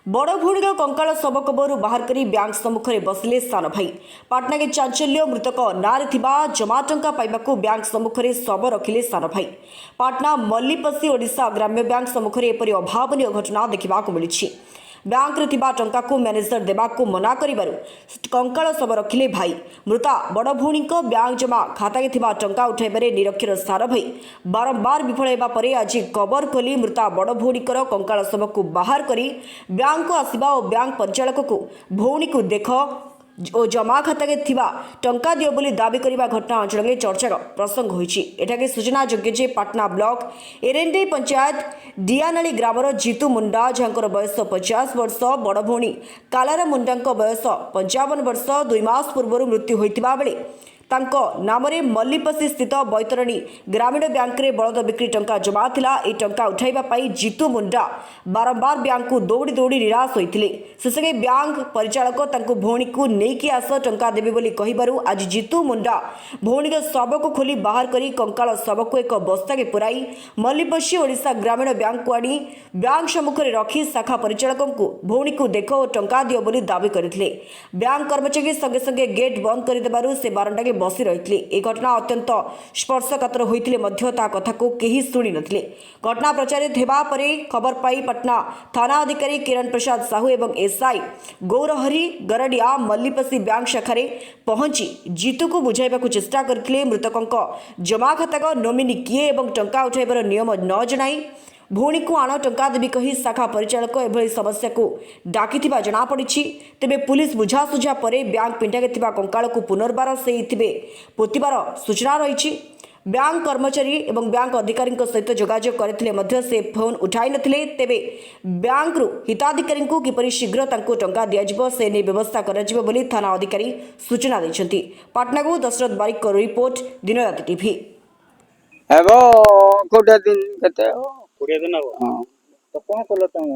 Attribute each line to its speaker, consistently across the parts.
Speaker 1: बड़ भूणीर कंकाल शव कबरू बाहर कर बैंक सम्मुख में बसिले सान भाई पाटना के चांचल्य मृतक नारे जमा टंका पाइबाकू बैंक सम्मुख में शव रखिले सान भाई पाटना मल्लीपसी ओडिशा ग्राम्य बैंक सम्मुख में एपरी अभावन घटना देखा मिली बैंक रे थिबा टंका को मैनेजर देबाकू मना करिबारु कंकाल शव रखिले भाई मृता बड़ भौणी बैंक जमा खाता के थिबा टंका उठाइबारे निरक्षर सार भाई बारंबार विफल हेबा परे आज कबर खोली मृता बड़ भौणीकर कंकाल शव को बाहर करी बैंक को आसिबा और बैंक परिचालक को भौणी को देख और जमा खाता के थिबा टंका दियो बोली दाबी करिबा घटना अंचल में चर्चार प्रसंग होइछि। एठाके सूचना योग्य जे पाटना ब्लॉक एरेंडे पंचायत डियानाली ग्रामर जीतू मुंडा जहाँकर बयस 50 वर्ष बड़ भौणी कालारा मुंडा बयस 55 वर्ष 2 मास पूर्व मृत्यु होइतिबा बेले तांको नामरे मल्लीपसी स्थित बैतरणी ग्रामीण बैंक रे बलद बिक्री टंका जमा थिला। ए टंका उठाइबा पाई जीतू मुंडा बारंबार बैंक को दौड़ी दौड़ी निराश होइतिले। शेषे बैंक परिचालक तांको भौणी को नेकी आस टंका देबे बोली कहिबारु आज जीतू मुंडा भौणी के शव को खोली बाहर करी कंकाल शव को एक बस्ता के पुराई मल्लीपसी ओडिशा ग्रामीण बैंक को आनी बैंक सम्मुख में रखी शाखा परिचालक को भौणी को देख और टंका दियो बोली दाबी करथिले। बैंक कर्मचारी संगे संगे गेट बंद कर देबारु से बारंडा के बसी रही। ए घटना अत्यंत स्पर्शकातर होइतिले मध्य ता कथा को केही सुनी नथिले। घटना प्रचारित हेबा परे खबर पाई पटना थाना अधिकारी किरण प्रसाद साहू एवं एसआई गौरहरी गरडिया मल्लीपसी बैंक शाखा पहुंची जीतू को बुझाइबा को चेष्टा करथिले। मृतकंक जमा खाता नोमिनी किए एवं टंका उठाइबार नियम न जनाई भौणी को आण टंका देवी कही शाखा परिचालक एभली समस्या को डाकी जनापड़ी। तेबे पुलिस बुझासुझा पर बैंक पिंटाके कंकाल को पुनर्बार से पोतिबार सूचना रही। बैंक कर्मचारी एवं बैंक अधिकारी सहित जोगाजोग करते से फोन उठाई नथिले। तेबे बैंक हिताधिकारी को किपरि शीघ्र तांको टंका दियाजिबो से नै व्यवस्था कराजिबो बोली थाना अधिकारी सूचना दैछन्ति। पाटना को दशरथ बारिक को रिपोर्ट दिनराति टीवी।
Speaker 2: एबो कोडे दिन केते
Speaker 3: 20 दिन हो तो कौन कल तुम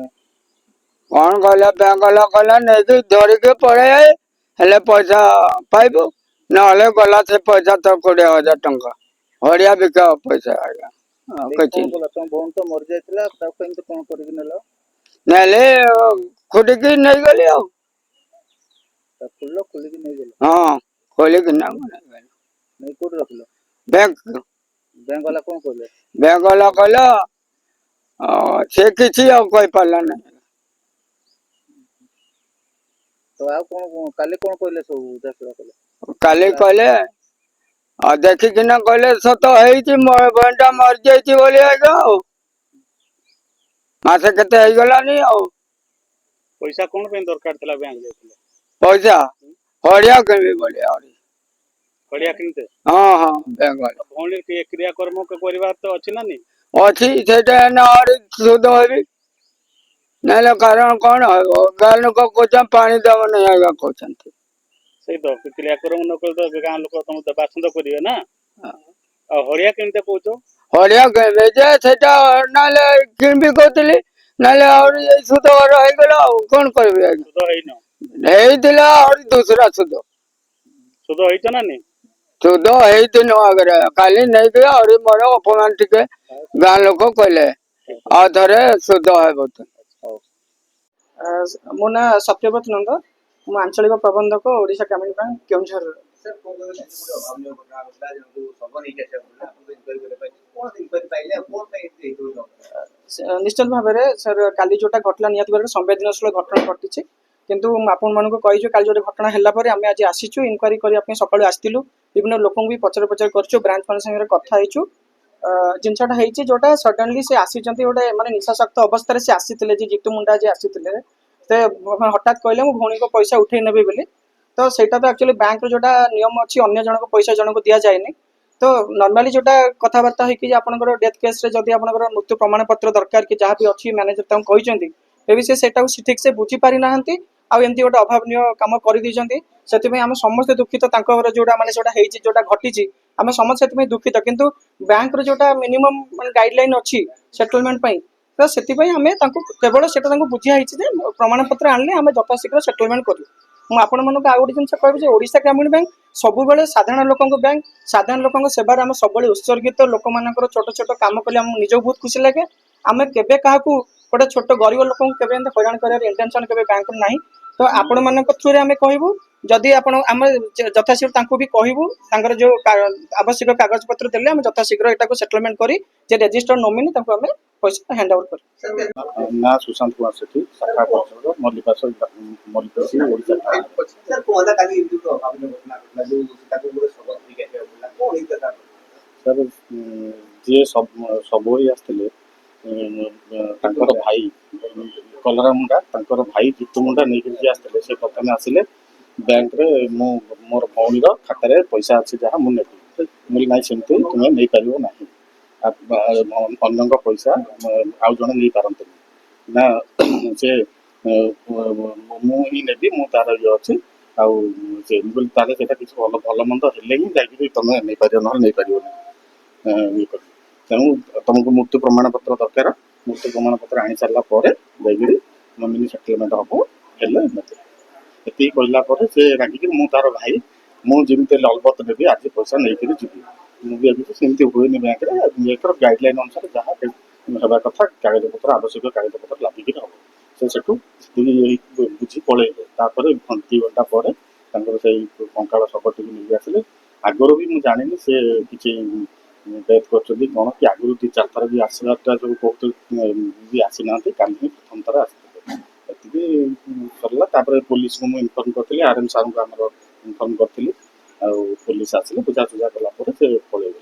Speaker 2: कौन कहला बैंक वाला कहला नहीं कि धरी के पड़े हेले पैसा पाइबो नहले गला से पैसा तो 20,000 टंका हरिया बिका पैसा आया कछि
Speaker 3: कौन कल तुम बोन तो मर जाइतला तब कहीं तो कौन करि नेलो
Speaker 2: नहले खुद की नहीं गली हो
Speaker 3: तब खुल्लो खुली की नहीं गेलो
Speaker 2: हां खोले कि ना
Speaker 3: नहीं कोड रखलो
Speaker 2: बैंक
Speaker 3: वाला कौन कहले
Speaker 2: बैंक वाला कहला से किसी और कोई पाला नहीं
Speaker 3: तो आ कौन काले कौन कहले सब देखला कहले
Speaker 2: काले कहले आ देखि कि ना कहले सत है कि मोर बंडा मर जाई बोले आगा मासे केते है गला नहीं हो
Speaker 3: पैसा कौन पे दरकार थला बैंक जाइतले
Speaker 2: पैसा हरिया के बोले और
Speaker 3: बढ़िया किनते
Speaker 2: हां हां बैंक वाला
Speaker 3: भौणी के क्रिया कर्म के परिवार तो अछि ना नी
Speaker 2: अछि सेटा ना और सुध होबी नले कारण कौन है गाल को कुछ पानी दम नहीं आएगा कुछ
Speaker 3: सही तो क्रिया कर्म न कर तो गां लोक तुम तो बासंद करियो ना आ हरिया किनते पहुंचो
Speaker 2: हरिया के भेजे सेटा नले किन भी कोतली नले और ये सुध और है गला कौन करबे
Speaker 3: सुध है न
Speaker 2: नहीं दिला और दूसरा सुध
Speaker 3: सुध है ना नी
Speaker 2: सुध है दिन अगर काली नहीं गया और मोर अपमान टिके गां लोक कहले आ धरे सुध है बहुत
Speaker 4: मो ना सत्यव्रत नंद मो आंचलिक प्रबंधक ओडिशा ग्रामीण बैंक केउझर निश्चित भाव में सर काली जोटा घटना निहत संवेदनशील घटना घटी किंतु आपण मानक कही काली जो घटना है आम आज आसीचु इनक्वारी करने सकाळु आसलु विभिन्न लोक भी पचर पचर कर ब्रांच मान संगे कथा होइछु जिनसटा होती जोटा सडनली से आसी गोटे माने निशाशक्त अवस्था से आसी जीतू मुंडा जी आसी हठात कहले मो भौणी को पैसा उठे नेबे बोली तो सेटा तो एक्चुअली बैंक जोटा नियम अच्छी अन्य जनक पैसा जनक दि जाए तो नॉर्मली जोटा कथबार्ता होगी आपंकर डेथ केस जदि आपंकर मृत्यु प्रमाण पत्र दरकार कि जहाँ भी अच्छी मैनेजर तक कहते तेभी से ठीक से बुझी पारि ना आमती गोटे अभावन कम कर आम समस्त दुखित जोटा माने जोटा घटी आम समस्त से दुखित किंतु बैंक जोटा मिनिमम गाइडलाइन अच्छी सेटलमेंट तो से केवल से बुझाई प्रमाण पत्र आने आम यथाशीघ्र सेटलमेंट करूँ मुझे आपण मानक आउ गोटे जिन कह ओडिशा ग्रामीण बैंक सबुबले साधारण लोक बैंक साधारण लोक सेवार सब उत्सर्गित लोक मान छोट छोट कम कले निज बहुत खुशी लगे आम केवे क्या ଗୋଟେ ଛୋଟ ଗରିବ ଲୋକଙ୍କୁ କେବେ ଏମିତି ହଇରାଣ କରିବାର ଇଣ୍ଟେନସନ କେବେ ବ୍ୟାଙ୍କର ନାହିଁ। ତ ଆପଣମାନଙ୍କ ଥ୍ରୁରେ ଆମେ କହିବୁ, ଯଦି ଆପଣ ଆମେ ଯଥାଶୀଘ୍ର ତାଙ୍କୁ ବି କହିବୁ ତାଙ୍କର ଯୋଉ ଆବଶ୍ୟକ କାଗଜ ପତ୍ର ଦେଲେ ଆମେ ଯଥାଶୀଘ୍ର ଏଟାକୁ ସେଟଲମେଣ୍ଟ କରି ଯେ ରେଜିଷ୍ଟର ନୋମିନି ତାଙ୍କୁ ଆମେ ପଇସା ହ୍ୟାଣ୍ଡ ଓଭର କରିବୁ।
Speaker 3: ନା ସୁଶାନ୍ତ କୁମାର ସେଠୀ ଶାଖା ପରିଷଦ ମଲ୍ଲିପାଶ ମଲ୍ଲିପାଶି ଓଡ଼ିଶା। ସାର୍ ଯିଏ ସବୁ ହୋଇ ଆସିଥିଲେ ତାଙ୍କର ଭାଇ କଲରା ମୁଣ୍ଡା ତାଙ୍କର ଭାଇ ଜିତୁ ମୁଣ୍ଡା ନେଇକି ଯିଏ ଆସିଥିଲେ ସେ ପ୍ରଥମେ ଆସିଲେ ବ୍ୟାଙ୍କରେ ମୁଁ ମୋର ଭଉଣୀର ଖାତାରେ ପଇସା ଅଛି ଯାହା ମୁଁ ନେବି। ମୁଁ କହିଲି ନାଇଁ ସେମିତି ତୁମେ ନେଇପାରିବ ନାହିଁ, ଅନ୍ୟଙ୍କ ପଇସା ଆଉ ଜଣେ ନେଇପାରନ୍ତିନି। ନା ସେ ମୁଁ ହିଁ ନେବି, ମୁଁ ତାର ଇଏ ଅଛି ଆଉ ସେ ମୁଁ କହିଲି ତାହେଲେ ସେଇଟା କିଛି ଭଲ ମନ୍ଦ ହେଲେ ହିଁ ଯାଇକି ତମେ ନେଇପାରିବ, ନହେଲେ ନେଇପାରିବନି। ଇଏ କରି ତେଣୁ ତମକୁ ମୃତ୍ୟୁ ପ୍ରମାଣପତ୍ର ଦରକାର, ମୃତ୍ୟୁ ପ୍ରମାଣପତ୍ର ଆଣି ସାରିଲା ପରେ ଯାଇକିରି ନୋମିନି ସେଟଲମେଣ୍ଟ ହବ, ହେଲେ ନେବେ। ଏତିକି କହିଲା ପରେ ସେ ରାଗିକି ମୁଁ ତାର ଭାଇ, ମୁଁ ଯେମିତି ହେଲେ ଅଲବତ ନେବି, ଆଜି ପଇସା ନେଇକିରି ଯିବି। ମୁଁ ବି ଭାବିଛି ସେମିତି ହୁଏନି ବ୍ୟାଙ୍କରେ, ବ୍ୟାଙ୍କର ଗାଇଡଲାଇନ ଅନୁସାରେ ଯାହା ହେବା କଥା କାଗଜପତ୍ର ଆବଶ୍ୟକ କାଗଜପତ୍ର ଲାଗିକିରି ହବ। ସେ ସେଠୁ ବୁଝି ପଳେଇଲେ। ତାପରେ 2 ଘଣ୍ଟା ପରେ ତାଙ୍କର ସେଇ କଙ୍କାଳ ଶବଟିକୁ ନେଇକି ଆସିଲେ। ଆଗରୁ ବି ମୁଁ ଜାଣିନି ସେ କିଛି ଡେଥ୍ କରିଛନ୍ତି କ'ଣ, କି ଆଗରୁ 2-4 ଥର ବି ଆସିବାଟା ଯୋଉ କହୁଥିଲେ ବି ଆସିନାହାନ୍ତି, କାଲି ହିଁ ପ୍ରଥମ ଥର ଆସିଥିଲେ। ଏତିକି ସରିଲା। ତାପରେ ପୋଲିସକୁ ମୁଁ ଇନଫର୍ମ କରିଥିଲି, RM ସାର୍ଙ୍କୁ ଆମର ଇନଫର୍ମ କରିଥିଲି, ଆଉ ପୋଲିସ ଆସିଲେ ବୁଝାସୁଝା କଲା ପରେ ସେ ପଳେଇଲେ।